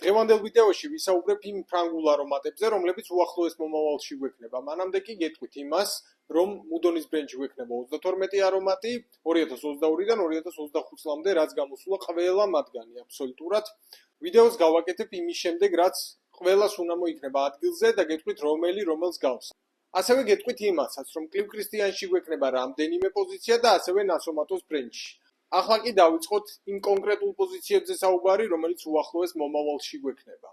დღევანდელ ვიდეოში ვისაუბრებ იმ ფრანგულ არომატებზე, რომლებიც უახლოეს მომავალში გვექნება. მანამდე კი გეტყვით იმას, რომ მუდონის ბრენდში გვექნება 32 არომატი 2022-დან 2025 წლამდე, რაც გამოსულა ყველა მათგანი აბსოლუტურად. ვიდეოს გავაკეთებ იმის შემდეგ, რაც ყველას უნდა მოიქნება ადგილზე და გეტყვით რომელს გავს. ასევე გეტყვით იმასაც, რომ კლივ კრისტიანში გვექნება რამდენიმე პოზიცია და ასევე ნასომატოს ბრენდში. ახლა კი დავიწყოთ იმ კონკრეტულ პოზიციებზე საუბარი, რომელიც უახლოეს მომავალში გვექნება.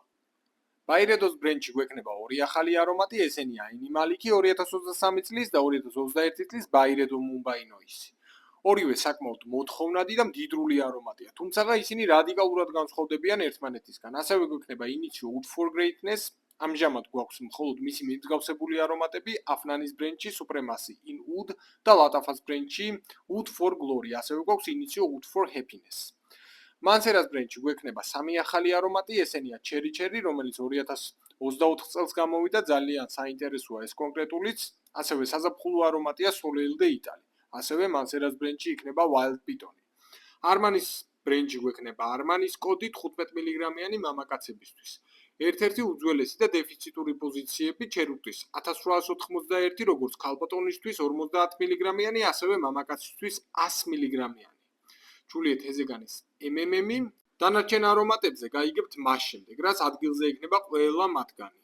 ბაირედოს ბრენდში გვექნება ორი ახალი არომატი, ესენია ინიმალიკი 2023 წლის და 2021 წლის ბაირედო მუმბაი ნოისი. ორივე საკმაოდ მოთხოვნადი და მდიდრული არომატია, თუმცა ისინი რადიკალურად განსხვავდებიან ერთმანეთისგან. ასევე გვექნება ინიციო Wood for Greatness, ამჟამად გვაქვს მხოლოდ მისი მიმსგავსებული არომატები აფნანის ბრენდში Supremacy in Wood და ლატაფას ბრენდში Wood for Glory, ასევე გვაქვს ინიციო Wood for Happiness. მანსერას ბრენდში გვექნება სამი ახალი არომატი, ესენია Cherry Cherry, რომელიც 2024 წელს გამოვიდა, ძალიან საინტერესოა ეს კონკრეტულიც, ასევე საზაფხულო არომატია Soleil de Italy. ასევე მანსერას ბრენდში იქნება Wild Pitoni. Armanis ბრენდში გვექნება Armanis კოდი 15 მგ-იანი მამაკაცებისთვის. ერთ-ერთი უძველესი და დეფიციტური პოზიციები ჩერუტის 1891, როგორც ქალბატონისთვის 50 მგ-იანი, ასევე მამაკაცისთვის 100 მგ-იანი. ჯულიეტ ჰეზეგანის MMM-ი. დანარჩენ არომატებზე გაიგებთ მას შემდეგ, რაც ადგილზე იქნება ყველა მათგანი.